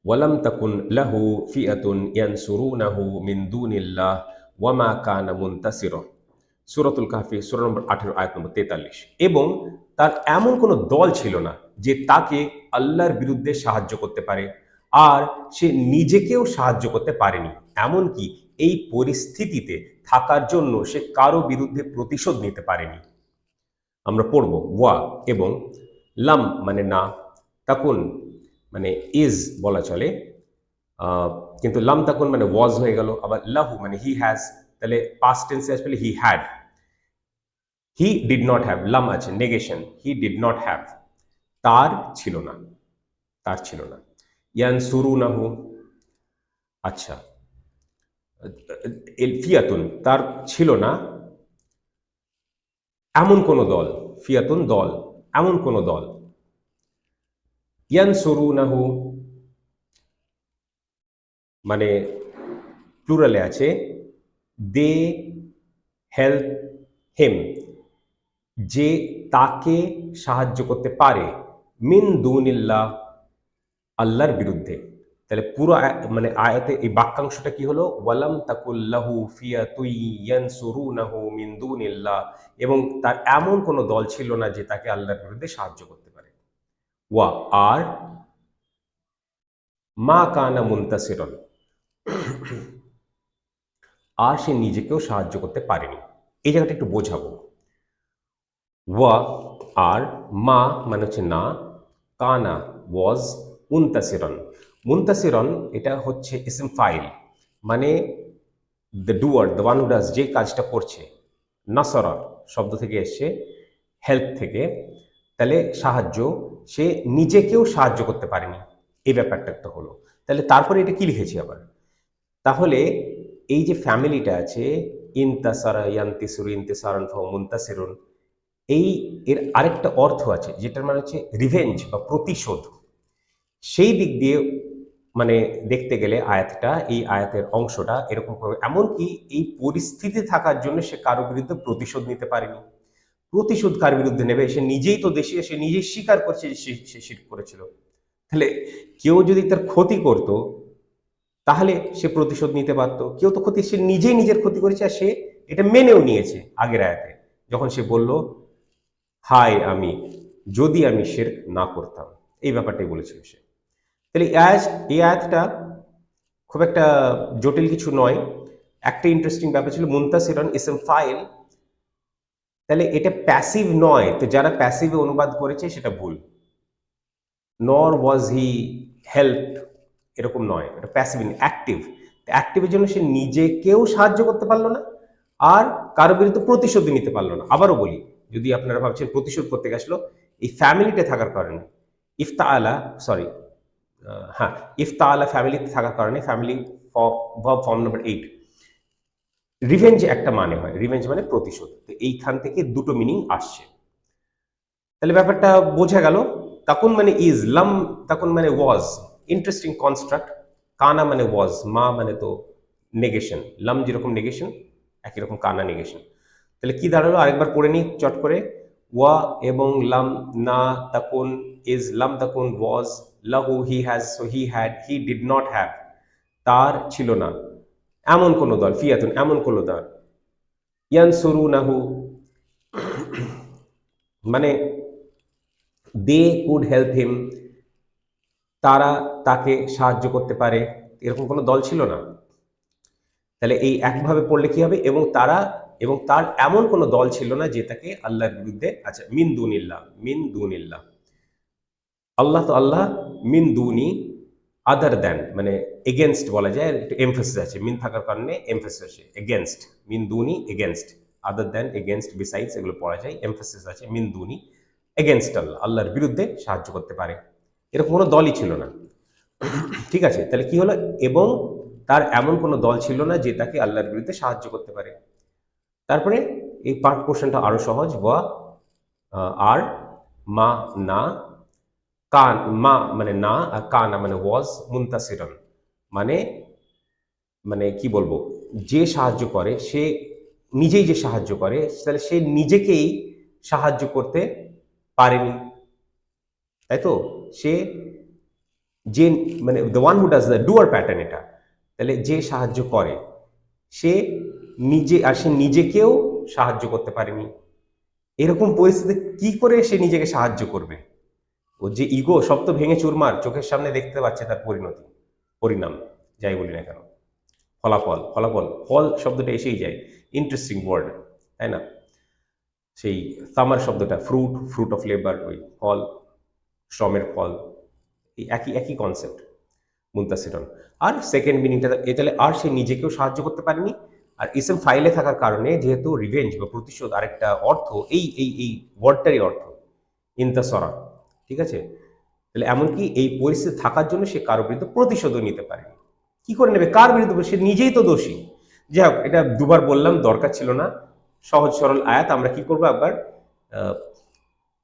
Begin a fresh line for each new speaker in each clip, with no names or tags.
ওয়ালাম তাকুন লাহু ফিআতুন ইয়ানসুরুনাহু মিন দুনিল্লাহ ওয়া মা কানা মুনতাসিরা। সূরাতুল কাহফি সূরা নম্বর 18 আয়াত নম্বর 43। এবং তার এমন কোনো দল ছিল না যে তাকে আল্লাহর বিরুদ্ধে সাহায্য করতে পারে, আর সে নিজেকেও সাহায্য করতে পারেনি। এমনকি এই পরিস্থিতিতে থাকার জন্য সে কারো বিরুদ্ধে প্রতিশোধ নিতে পারেনি। আমরা পড়ব ওয়া এবং লাম মানে না, তাকুন মানে ইজ বলা চলে, আহ, কিন্তু লাম তাকুন মানে ওয়াজ হয়ে গেল। আবার লাহু মানে হি হ্যাজ, তাহলে পাস্ট টেন্সে আসলে he had. He did not have, লাম আছে negation, he did not have, তার ছিল না, তার ছিল না। ইয়ান সুরু নাহু, আচ্ছা, ফিয়াতুন তার ছিল না এমন কোন দল, ফিয়াতুন দল, এমন কোন দল। ইয়ান সুরু নাহু মানে প্লুরালে আছে, দে হেল্প হেম, যে তাকে সাহায্য করতে পারে, মিন দুনিল্লাহ আল্লাহর বিরুদ্ধে। তাহলে পুরো মানে আয়াতে এই বাক্যাংশটা কি হলো, ওয়ালাম তাকুল্লাহু ফিয়াতুই ইয়ানসুরুনাহু মিন দুনিল্লাহ, এবং তার এমন কোনো দল ছিল না যে তাকে আল্লাহর বিরুদ্ধে সাহায্য করতে পারে। ওয়া আর মা কানা মুনতাসিরন, আর সে নিজেকেও সাহায্য করতে পারেনি। এই জায়গাটা একটু বোঝাবো। ওয়া আর মা মানে হচ্ছে না, কানা ওয়াজ, মুনতাসিরন, মুনতাসিরন এটা হচ্ছে ইসম ফাইল, মানে the doer, the one who does, যে কাজটা করছে। নাসরা শব্দ থেকে এসছে, হেল্প থেকে, তাহলে সাহায্য, সে নিজেকেও সাহায্য করতে পারেনি, এই ব্যাপারটা একটা হলো। তাহলে তারপরে এটা কি লিখেছি আবার, তাহলে এই যে ফ্যামিলিটা আছে, ইনতাসারা ইয়ান্তিসুর ইনতিসারান ফাহুম মুনতাসিরুন, এই এর আরেকটা অর্থ আছে যেটার মানে হচ্ছে রিভেঞ্জ বা প্রতিশোধ। সেই দিক দিয়ে মানে দেখতে গেলে আয়াতটা, এই আয়াতের অংশটা এরকম হবে, এমনকি এই পরিস্থিতি থাকার জন্য সে কারো বিরুদ্ধে প্রতিশোধ নিতে পারেনি। প্রতিশোধ কার বিরুদ্ধে নেবে, সে নিজেই তো দেশে, সে নিজেই স্বীকার করছে যে সে শিরক করেছিল। তাহলে কেউ যদি তার ক্ষতি করত তাহলে সে প্রতিশোধ নিতে পারতো। কেউ তো ক্ষতি, সে নিজেই নিজের ক্ষতি করেছে আর সে এটা মেনেও নিয়েছে। আগের আয়াতে যখন সে বলল হায় আমি, যদি আমি শিরক না করতাম, এই ব্যাপারটাই বলেছিল সে। তাহলে এই আয়াতটা খুব একটা জটিল কিছু নয়। একটা ইন্টারেস্টিং ব্যাপার ছিল মুনতাসিরন ইসম ফাইল, তাহলে এটা প্যাসিভ নয়, তো যারা প্যাসিভে অনুবাদ করেছে সেটা ভুল। নর ওয়াজ হি হেল্প, এরকম নয়, এটা প্যাসিভ অ্যাক্টিভ। অ্যাক্টিভের জন্য সে নিজেকেও সাহায্য করতে পারলো না, আর কারো বিরুদ্ধে প্রতিশোধ নিতে পারলো না। আবারও বলি, যদি আপনারা ভাবছেন প্রতিশোধ করতে গেছিল, এই ফ্যামিলিতে থাকার কারণে, ইফতা আলা, সরি, হ্যাঁ, ইফতা আলা ফ্যামিলিতে থাকার কারণে, family verb form number 8, revenge একটা মানে হয়, রিভেঞ্জ মানে প্রতিশোধ। তো এইখান থেকে দুটো মিনিং আসছে। তাহলে ব্যাপারটা বোঝা গেল। তাকুন মানে ইজ, লাম তাকুন মানে ওয়াজ, ইন্টারেস্টিং কনস্ট্রাক্ট। কানা মানে ওয়াজ, মা মানে তো নেগেশন, লাম যেরকম নেগেশন একই রকম কানা নেগেশন। তাহলে কি দাঁড়ালো, আরেকবার পড়ে নি চট করে। ওয়া এবং লাম না তাকুন ইজ, লাম তাকুন ওয়াজ, লাহু he has, so he had, he did not have তার ছিল না, এমন কোন দল, ফিয়াতুন এমন কোন দল, ইয়ানসুরু নাহু মানে দে কুড হেল্প হিম, তারা তাকে সাহায্য করতে পারে, এরকম কোনো দল ছিল না। তাহলে এই একভাবে পড়লে কি হবে, এবং তারা, এবং তার এমন কোনো দল ছিল না যে তাকে আল্লাহর বিরুদ্ধে, আচ্ছা, মিন দুনিল্লাহ, মিন দুনিল্লাহ, আল্লাহ তো আল্লাহ, মিন দুনি আদার দেন মানে এগেনস্ট বলা যায়, একটু এমফেসিস আছে, মিন থাকার কারণে এমফেসিস আছে, এগেনস্ট, মিন দুনি এগেনস্ট, আদার দেন এগেনস্ট বিসাইডস এগুলো পড়া যায়, এমফেসিস আছে, মিন দুনি এগেনস্ট আল্লাহ, আল্লাহর বিরুদ্ধে সাহায্য করতে পারে, এরকম কোনো দলই ছিল না। ঠিক আছে, তাহলে কি হলো, এবং তার এমন কোনো দল ছিল না যে তাকে আল্লাহর বিরুদ্ধে সাহায্য করতে পারে। তারপরে এই পার্ট পোর্শনটা আরো সহজ, ওয়া আর মা না, কান মা মানে না, আর কানা মানে ওয়াজ, মুনতাসিরন মানে, মানে কি বলবো, যে সাহায্য করে সে নিজেই যে সাহায্য করে, তাহলে সে নিজেকেই সাহায্য করতে পারেনি, তাই তো। সে যে মানে the one who does the doer pattern এটা, তাহলে যে সাহায্য করে সে নিজে, আর সে নিজেকেও সাহায্য করতে পারেনি। এরকম পরিস্থিতি কি করে সে নিজেকে সাহায্য করবে? ও যে ইগো সব তো ভেঙে চুরমার, চোখের সামনে দেখতে পাচ্ছে তার পরিণতি, পরিণাম, যাই বলি না কেন, ফলাফল, ফলাফল, ফল শব্দটা এসেই যায়, ইন্টারেস্টিং ওয়ার্ড, তাই না? সেই সামার শব্দটা ফ্রুট, ফ্রুট অফ লেবার, ওই ফল, শ্রমের ফল, এই একই একই কনসেপ্ট, মুনতাসিরন। আর সেকেন্ড মিনিংটা এ, তাহলে আর সে নিজেকেও সাহায্য করতে পারেনি। আর ইসম ফাইলে থাকার কারণে যেহেতু রিভেঞ্জ বা প্রতিশোধ আরেকটা অর্থ, এই ওয়ার্ডটারই অর্থ ইন্তাসরা, ঠিক আছে? তাহলে এমনকি এই পরিস্থিতি থাকার জন্য সে কারো বিরুদ্ধে প্রতিশোধও নিতে পারেনি। কি করে নেবে? কার বিরুদ্ধে? সে নিজেই তো দোষী। যাই হোক, এটা দুবার বললাম, দরকার ছিল না। সহজ সরল আয়াত, আমরা কি করবো একবার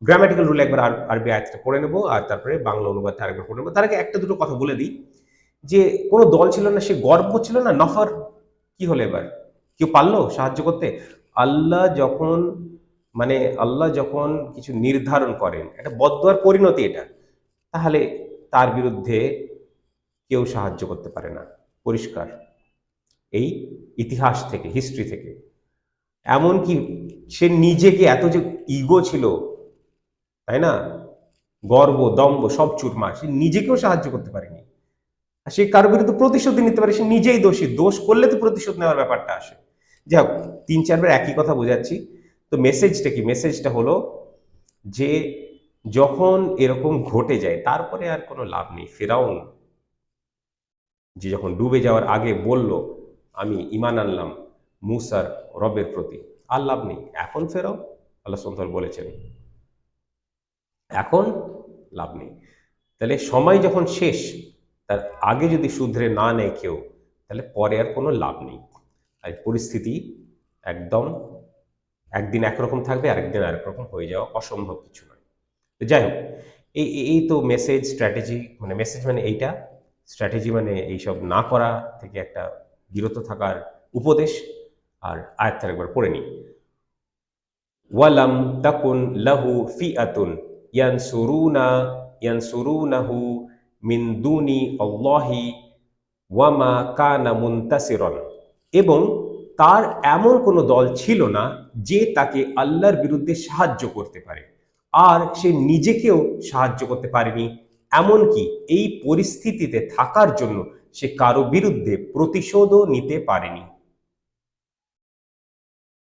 গ্রামাটিক্যাল রুল একবার আরবি আয়াতটা পড়ে নেবো, আর তারপরে বাংলা অনুবাদটা আরেকবার পড়ে নেবো। তার আগে একটা দুটো কথা বলে দিই, যে কোনো দল ছিল না, সে গর্ব করছিল না, নফর কি হলো এবার? কেউ পারলো সাহায্য করতে? আল্লাহ যখন, মানে আল্লাহ যখন কিছু নির্ধারণ করেন, এটা বদদুয়ার পরিণতি এটা, তাহলে তার বিরুদ্ধে কেউ সাহায্য করতে পারে না, পরিষ্কার এই ইতিহাস থেকে, হিস্ট্রি থেকে। এমনকি সে নিজেকে, এত যে ইগো ছিল, তাই না, গর্ব দম্ভ সব চুরমার, সে নিজেকেও সাহায্য করতে পারেনি। সে কারো বিরুদ্ধে প্রতিশোধ নিতে পারে, সে নিজেই দোষী, দোষ করলে তো প্রতিশোধ নেওয়ার ব্যাপারটা আসে। যাই হোক, তিন চারবার একই কথা বোঝাচ্ছি। তো মেসেজটা কি? মেসেজটা হলো যে যখন এরকম ঘটে যায় তারপরে আর কোনো লাভ নেই। ফিরাউন যে যখন ডুবে যাওয়ার আগে বলল আমি ঈমান আনলাম মূসার রবের প্রতি, আর লাভ নেই। এখন ফেরাও, আল্লাহ সুবহানাহু ওয়া তাআলা বলেছেন এখন লাভ নেই। তাহলে সময় যখন শেষ, তার আগে যদি শুধরে না নেয় কেউ, তাহলে পরে আর কোনো লাভ নেই। আর পরিস্থিতি একদম একদিন একরকম থাকবে, আরেকদিন আরেক রকম হয়ে যাওয়া অসম্ভব কিছু নয়। তো যাই হোক, এই তো মেসেজ, স্ট্র্যাটেজি, মানে মেসেজ মানে এইটা, স্ট্র্যাটেজি মানে এইসব না করা থেকে একটা বিরত থাকার উপদেশ। আর আয়াতটা একবার পড়ে নিই। ওয়ালাম তাকুন লাহু ফিআতুন ইয়ানসুরুনাহু মিন দুনি আল্লাহি ওয়ামা কানা মুনতাসিরন, এবং তার এমন কোনো দল ছিল না যে তাকে আল্লাহর বিরুদ্ধে সাহায্য করতে পারে, আর সে নিজেকেও সাহায্য করতে পারেনি। এমনকি এই পরিস্থিতিতে থাকার জন্য সে কারো বিরুদ্ধে প্রতিশোধও নিতে পারেনি।